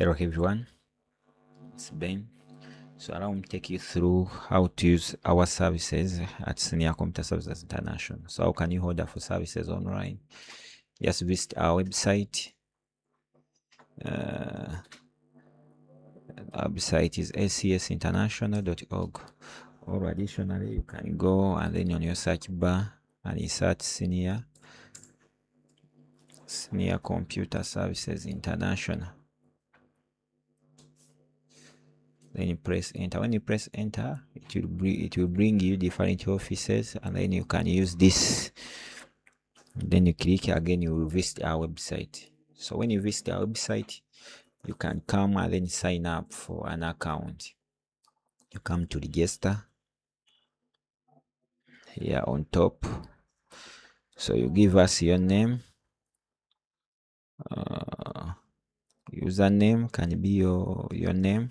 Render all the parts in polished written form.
Hello everyone, it's Ben. So allow me to take you through how to use our services at Senior Computer Services International. So how can you order for services online? Just visit our website. Our website is scsinternational.org. Or additionally, you can go and then on your search bar and insert Senior Computer Services International. Then you press enter. When you press enter, it will bring you different offices, and then you can use this. Then you click again, you will visit our website. So when you visit our website, you can come and then sign up for an account. You come to register here on top. So you give us your name. Username can be your name.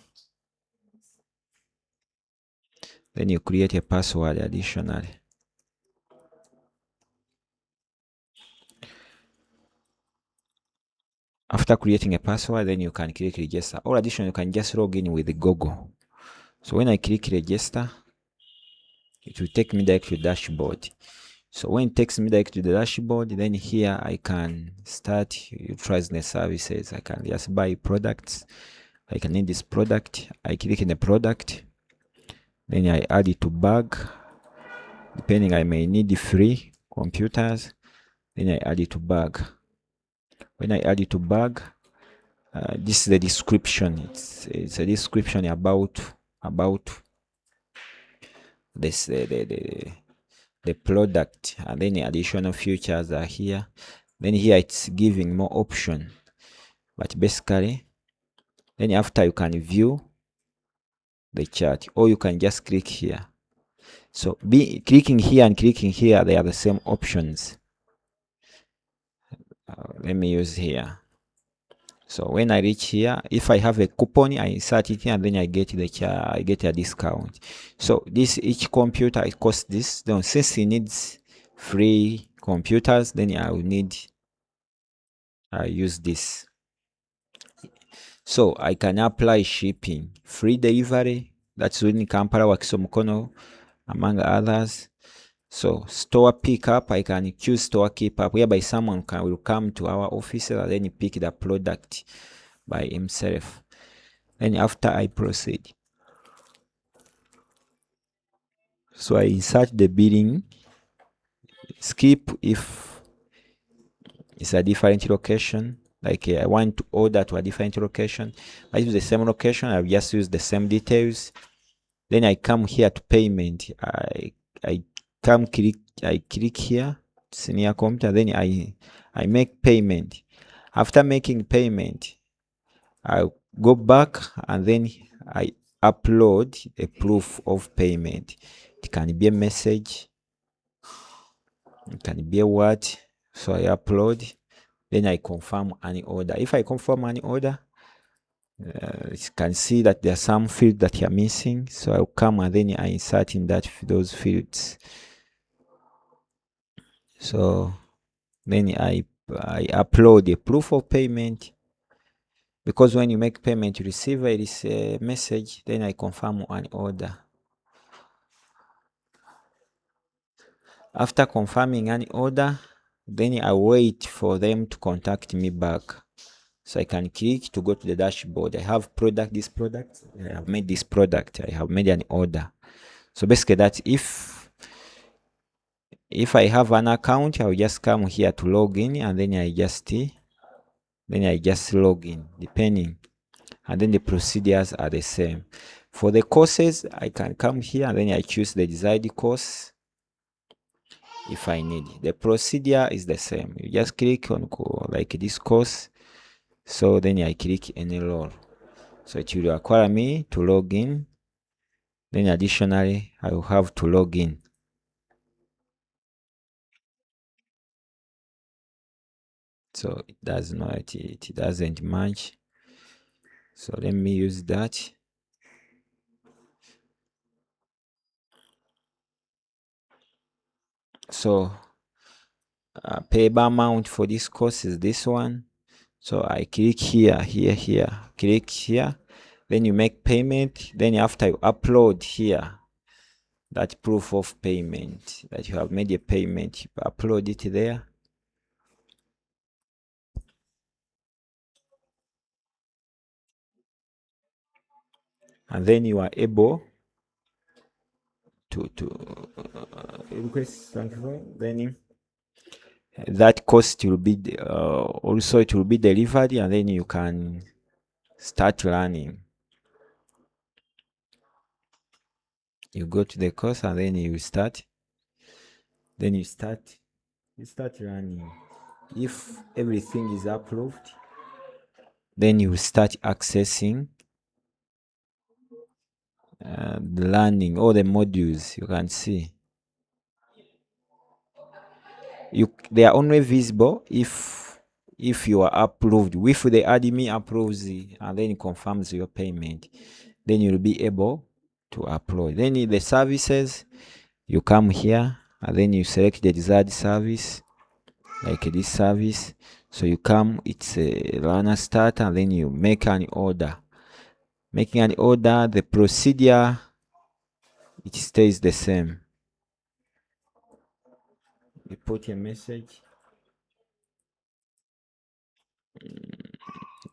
Then you create a password additionally. After creating a password, then you can click register. Or additionally, you can just log in with Google. So when I click register, it will take me direct to the dashboard. So when it takes me direct to the dashboard, then here I can start utilizing the services. I can just buy products. I can need this product. I click in the product. Then I add it to bag. Depending, I may need the free computers. Then I add it to bag. When I add it to bag, this is the description. It's a description about this the product, and then the additional features are here. Then here it's giving more option, but basically, then after you can view the chart, or you can just click here. So clicking here and clicking here, they are the same options. Let me use here. So when I reach here, if I have a coupon, I insert it here, and then I get I get a discount. So each computer, it costs this. Then since it needs free computers, then I will use this. So I can apply shipping, free delivery. That's within Kampala, Wakiso, among others. So store pickup, I can choose store pickup, whereby someone will come to our office and then pick the product by himself. Then after I proceed, so I insert the billing, skip if it's a different location. Like I want to order to a different location. I use the same location, I'll just use the same details. Then I come here to payment. I click here, Senior Computer, then I make payment. After making payment, I go back and then I upload a proof of payment. It can be a message, it can be a word. So I upload, then I confirm any order. If I confirm any order, you can see that there are some fields that you're missing. So I'll come and then I insert in those fields. So then I upload a proof of payment, because when you make payment, you receive a message. Then I confirm an order. After confirming an order, then I wait for them to contact me back. So I can click to go to the dashboard. I have this product, I have made this product, I have made an order. So basically that if I have an account, I'll just come here to log in, and then I just log in, depending, and then the procedures are the same. For the courses, I can come here and then I choose the desired course if I need. The procedure is the same. You just click on like this course. So then I click enroll. So it will require me to log in. Then additionally, I will have to log in. So it does not, it doesn't match. So let me use that. So payable amount for this course is this one. So I click here, click here, then you make payment. Then after you upload here that proof of payment that you have made a payment, you upload it there. And then you are able to request transfer. Then that cost will be also it will be delivered, and then you can start running. You go to the course and then you start. Then you start running. If everything is approved, then you start accessing the learning, all the modules. You can see they are only visible if you are approved. If the admin approves and then confirms your payment, then you'll be able to upload. Then in the services, you come here and then you select the desired service, like this service. So you come, it's a learner start, and then you make an order. Making an order, the procedure, it stays the same. You put a message,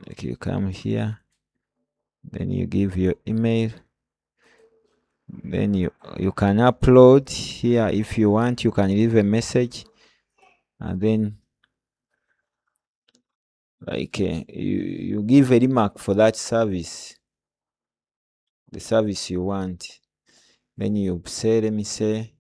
like you come here, then you give your email, then you can upload here. If you want, you can leave a message, and then like you give a remark for that service, the service you want. Then you say, let me say,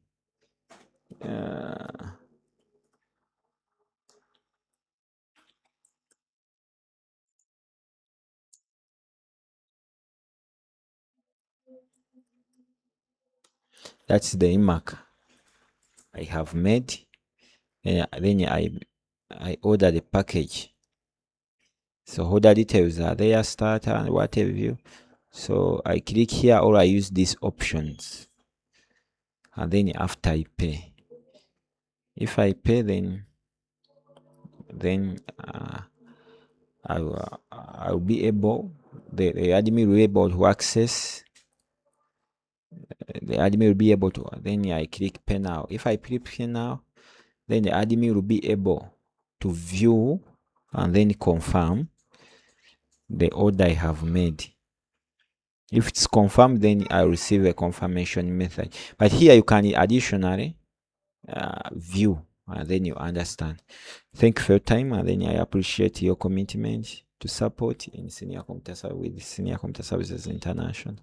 that's the remark I have made. Then I order the package. So order details are there, starter and what have you. So I click here, or I use these options, and then after I pay, if I pay, then I'll be able, the admin will be able to access. The admin will be able to. Then I click pay now. If I click pay now, then the admin will be able to view and then confirm the order I have made. If it's confirmed, then I receive a confirmation message. But here you can additionally view, and then you understand. Thank you for your time, and then I appreciate your commitment to support in Senior Computer with Senior Computer Services International.